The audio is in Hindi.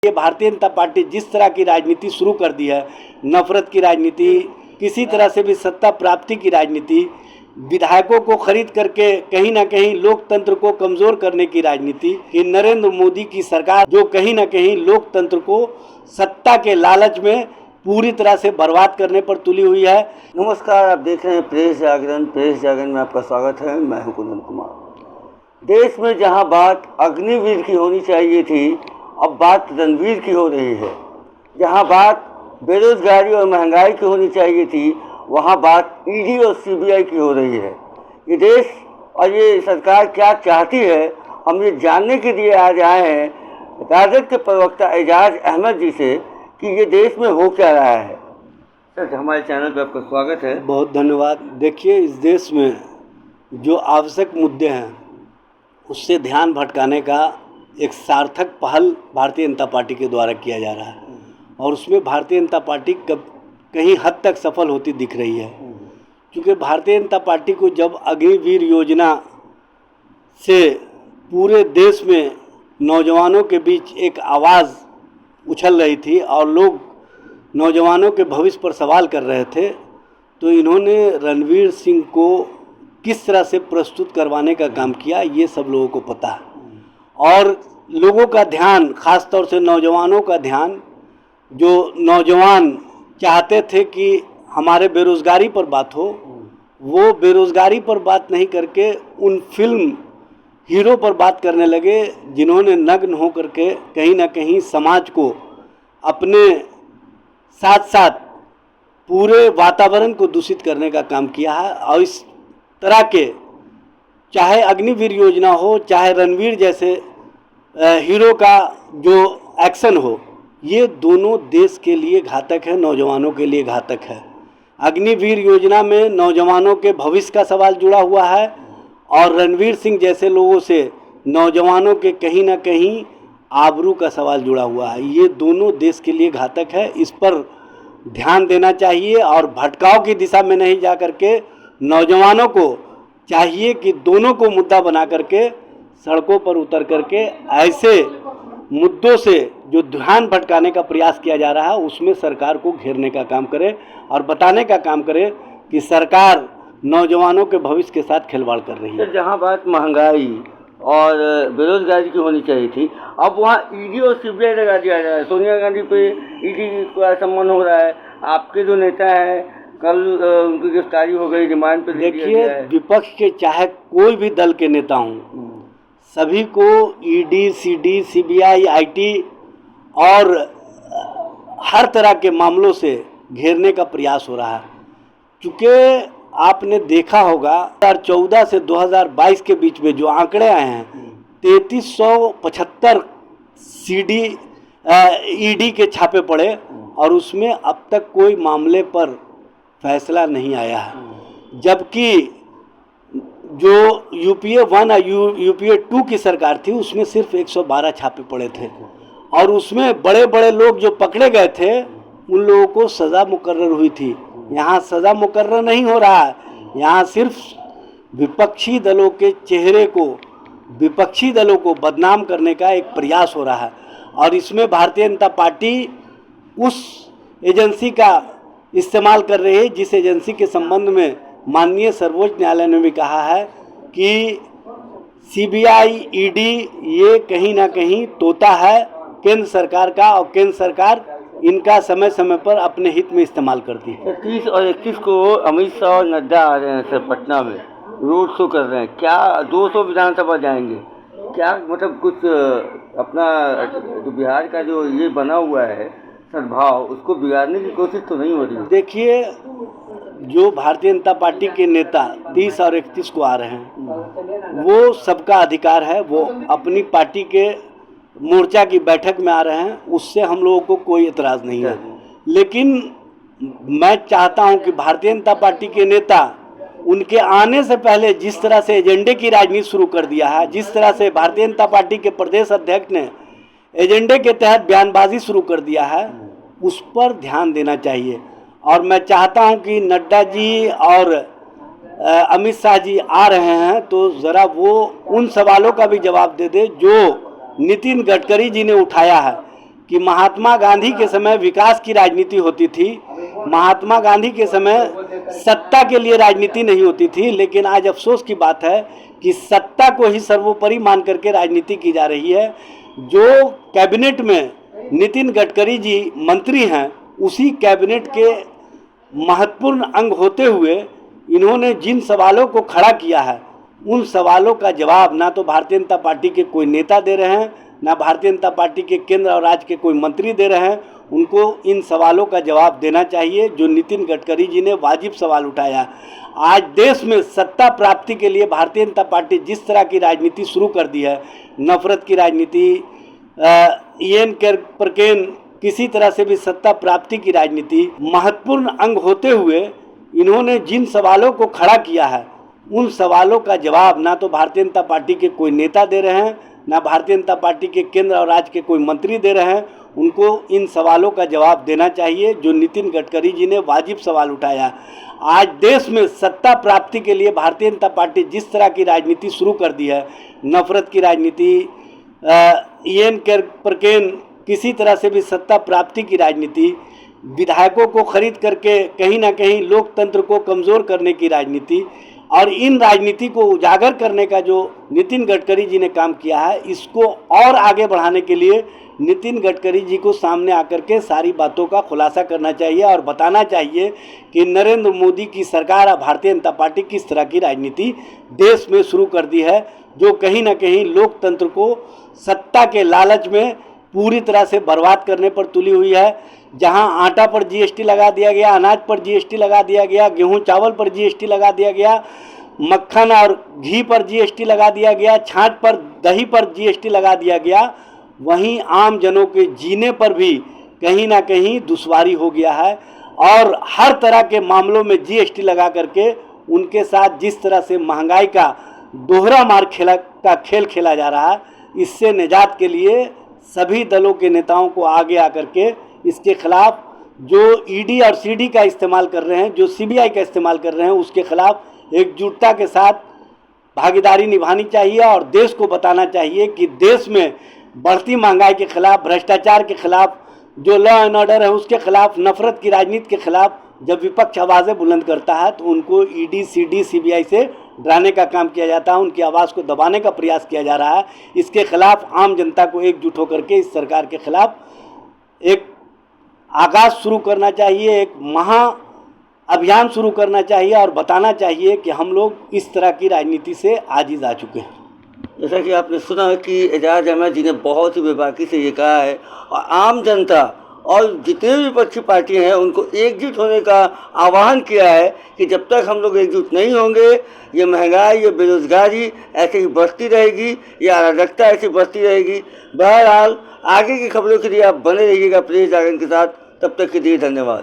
ये भारतीय जनता पार्टी जिस तरह की राजनीति शुरू कर दी है, नफरत की राजनीति, किसी तरह से भी सत्ता प्राप्ति की राजनीति, विधायकों को खरीद करके कहीं ना कहीं लोकतंत्र को कमजोर करने की राजनीति, कि नरेंद्र मोदी की सरकार जो कहीं ना कहीं लोकतंत्र को सत्ता के लालच में पूरी तरह से बर्बाद करने पर तुली हुई है। नमस्कार, आप देख रहे हैं प्रेस जागरण में आपका स्वागत है। मैं हूं कुंदन कुमार। देश में जहां बात अग्निवीर की होनी चाहिए थी, अब बात रणवीर की हो रही है। जहां बात बेरोजगारी और महंगाई की होनी चाहिए थी, वहां बात ईडी और सीबीआई की हो रही है। ये देश और ये सरकार क्या चाहती है, हम ये जानने के लिए आज आए हैं राजद के प्रवक्ता एजाज अहमद जी से कि ये देश में हो क्या रहा है। सर, हमारे चैनल पर आपका स्वागत है। बहुत धन्यवाद। देखिए, इस देश में जो आवश्यक मुद्दे हैं उससे ध्यान भटकाने का एक सार्थक पहल भारतीय जनता पार्टी के द्वारा किया जा रहा है और उसमें भारतीय जनता पार्टी कहीं हद तक सफल होती दिख रही है। क्योंकि भारतीय जनता पार्टी को जब अग्निवीर योजना से पूरे देश में नौजवानों के बीच एक आवाज़ उछल रही थी और लोग नौजवानों के भविष्य पर सवाल कर रहे थे, तो इन्होंने रणवीर सिंह को किस तरह से प्रस्तुत करवाने का काम किया, ये सब लोगों को पता है। और लोगों का ध्यान, ख़ास तौर से नौजवानों का ध्यान, जो नौजवान चाहते थे कि हमारे बेरोज़गारी पर बात हो, वो बेरोज़गारी पर बात नहीं करके उन फिल्म हीरो पर बात करने लगे जिन्होंने नग्न हो करके कहीं ना कहीं समाज को अपने साथ साथ पूरे वातावरण को दूषित करने का काम किया है। और इस तरह के चाहे अग्निवीर योजना हो, चाहे रणवीर जैसे हीरो का जो एक्शन हो, ये दोनों देश के लिए घातक है, नौजवानों के लिए घातक है। अग्निवीर योजना में नौजवानों के भविष्य का सवाल जुड़ा हुआ है और रणवीर सिंह जैसे लोगों से नौजवानों के कहीं ना कहीं आबरू का सवाल जुड़ा हुआ है। ये दोनों देश के लिए घातक है, इस पर ध्यान देना चाहिए और भटकाव की दिशा में नहीं जा करके नौजवानों को चाहिए कि दोनों को मुद्दा बना करके सड़कों पर उतर करके ऐसे मुद्दों से जो ध्यान भटकाने का प्रयास किया जा रहा है उसमें सरकार को घेरने का काम करे और बताने का काम करे कि सरकार नौजवानों के भविष्य के साथ खिलवाड़ कर रही है। जहाँ बात महंगाई और बेरोजगारी की होनी चाहिए थी, अब वहाँ ईडी और सीबीआई लगा दिया जा रहा है। सोनिया गांधी पे ईडी का सम्मान हो रहा है। आपके जो नेता हैं, कल उनकी गिरफ्तारी हो गई, रिमांड पे। देखिए, विपक्ष के चाहे कोई भी दल के नेता हों, सभी को ईडी, सीडी, सीबीआई, आईटी और हर तरह के मामलों से घेरने का प्रयास हो रहा है। क्योंकि आपने देखा होगा 2014 से 2022 के बीच में जो आंकड़े आए हैं, 3375 सीडी ईडी के छापे पड़े और उसमें अब तक कोई मामले पर फैसला नहीं आया है। जबकि जो यूपीए 1 और यूपीए 2 की सरकार थी उसमें सिर्फ 112 छापे पड़े थे और उसमें बड़े बड़े लोग जो पकड़े गए थे उन लोगों को सज़ा मुकर्रर हुई थी। यहाँ सज़ा मुकर्रर नहीं हो रहा है, यहाँ सिर्फ विपक्षी दलों के चेहरे को, विपक्षी दलों को बदनाम करने का एक प्रयास हो रहा है। और इसमें भारतीय जनता पार्टी उस एजेंसी का इस्तेमाल कर रही है जिस एजेंसी के संबंध में माननीय सर्वोच्च न्यायालय ने भी कहा है कि सीबीआई, ईडी ये कहीं ना कहीं तोता है केंद्र सरकार का और केंद्र सरकार इनका समय समय पर अपने हित में इस्तेमाल करती है। 30 और 31 को अमित शाह और नड्डा आ रहे हैं सर, पटना में रोड शो कर रहे हैं। क्या 200 विधानसभा जाएंगे? क्या मतलब कुछ अपना जो बिहार का जो ये बना हुआ है सद्भाव, उसको बिगाड़ने की कोशिश तो नहीं हो रही? देखिए, जो भारतीय जनता पार्टी के नेता 30 और 31 को आ रहे हैं वो सबका अधिकार है, वो अपनी पार्टी के मोर्चा की बैठक में आ रहे हैं, उससे हम लोगों को कोई एतराज़ नहीं है। लेकिन मैं चाहता हूं कि भारतीय जनता पार्टी के नेता उनके आने से पहले जिस तरह से एजेंडे की राजनीति शुरू कर दिया है, जिस तरह से भारतीय जनता पार्टी के प्रदेश अध्यक्ष ने एजेंडे के तहत बयानबाजी शुरू कर दिया है, उस पर ध्यान देना चाहिए। और मैं चाहता हूं कि नड्डा जी और अमित शाह जी आ रहे हैं तो ज़रा वो उन सवालों का भी जवाब दे दे जो नितिन गडकरी जी ने उठाया है कि महात्मा गांधी के समय विकास की राजनीति होती थी, महात्मा गांधी के समय सत्ता के लिए राजनीति नहीं होती थी, लेकिन आज अफसोस की बात है कि सत्ता को ही सर्वोपरि मान करके राजनीति की जा रही है। जो कैबिनेट में नितिन गडकरी जी मंत्री हैं, उसी कैबिनेट के महत्वपूर्ण अंग होते हुए इन्होंने जिन सवालों को खड़ा किया है, उन सवालों का जवाब ना तो भारतीय जनता पार्टी के कोई नेता दे रहे हैं, ना भारतीय जनता पार्टी के केंद्र और राज्य के कोई मंत्री दे रहे हैं। उनको इन सवालों का जवाब देना चाहिए जो नितिन गडकरी जी ने वाजिब सवाल उठाया। आज देश में सत्ता प्राप्ति के लिए भारतीय जनता पार्टी जिस तरह की राजनीति शुरू कर दी है, नफरत की राजनीति, ईएन परकेन किसी तरह से भी सत्ता प्राप्ति की राजनीति, महत्वपूर्ण अंग होते हुए इन्होंने जिन सवालों को खड़ा किया है, उन सवालों का जवाब ना तो भारतीय जनता पार्टी के कोई नेता दे रहे हैं, ना भारतीय जनता पार्टी के केंद्र और राज्य के कोई मंत्री दे रहे हैं। उनको इन सवालों का जवाब देना चाहिए जो नितिन गडकरी जी ने वाजिब सवाल उठाया। आज देश में सत्ता प्राप्ति के लिए भारतीय जनता पार्टी जिस तरह की राजनीति शुरू कर दी है, नफरत की राजनीति, ईएन परकेन किसी तरह से भी सत्ता प्राप्ति की राजनीति, विधायकों को खरीद करके कहीं ना कहीं लोकतंत्र को कमज़ोर करने की राजनीति, और इन राजनीति को उजागर करने का जो नितिन गडकरी जी ने काम किया है, इसको और आगे बढ़ाने के लिए नितिन गडकरी जी को सामने आकर के सारी बातों का खुलासा करना चाहिए और बताना चाहिए कि नरेंद्र मोदी की सरकार और भारतीय जनता पार्टी किस तरह की राजनीति देश में शुरू कर दी है, जो कहीं ना कहीं लोकतंत्र को सत्ता के लालच में पूरी तरह से बर्बाद करने पर तुली हुई है। जहां आटा पर जीएसटी लगा दिया गया, अनाज पर जीएसटी लगा दिया गया, गेहूं चावल पर जीएसटी लगा दिया गया, मक्खन और घी पर जीएसटी लगा दिया गया, छाछ पर दही पर जीएसटी लगा दिया गया, वहीं आम जनों के जीने पर भी कहीं ना कहीं दुश्वारी हो गया है। और हर तरह के मामलों में जीएसटी लगा करके उनके साथ जिस तरह से महंगाई का दोहरा मार खेल खेला जा रहा है, इससे निजात के लिए सभी दलों के नेताओं को आगे आकर के इसके खिलाफ जो ईडी और सीडी का इस्तेमाल कर रहे हैं, जो सीबीआई का इस्तेमाल कर रहे हैं, उसके खिलाफ एकजुटता के साथ भागीदारी निभानी चाहिए और देश को बताना चाहिए कि देश में बढ़ती महंगाई के खिलाफ, भ्रष्टाचार के खिलाफ, जो लॉ एंड ऑर्डर है उसके खिलाफ, नफरत की राजनीति के खिलाफ जब विपक्ष आवाज़ें बुलंद करता है तो उनको ईडी सीडी सीबीआई से डराने का काम किया जाता है, उनकी आवाज़ को दबाने का प्रयास किया जा रहा है। इसके खिलाफ आम जनता को एकजुट होकर के इस सरकार के खिलाफ एक आगाज़ शुरू करना चाहिए, एक महा अभियान शुरू करना चाहिए और बताना चाहिए कि हम लोग इस तरह की राजनीति से आजिज़ आ चुके हैं। जैसा कि आपने सुना कि एजाज अहमद जी ने बहुत ही बेबाकी से ये कहा है, और आम जनता और जितने भी विपक्षी पार्टियां हैं उनको एकजुट होने का आह्वान किया है कि जब तक हम लोग एकजुट नहीं होंगे, ये महंगाई, ये बेरोजगारी ऐसे ही बढ़ती रहेगी, ये अराजकता ऐसी बढ़ती रहेगी। बहरहाल आगे की खबरों के लिए आप बने रहिएगा प्रेस जागरण के साथ। तब तक के लिए धन्यवाद।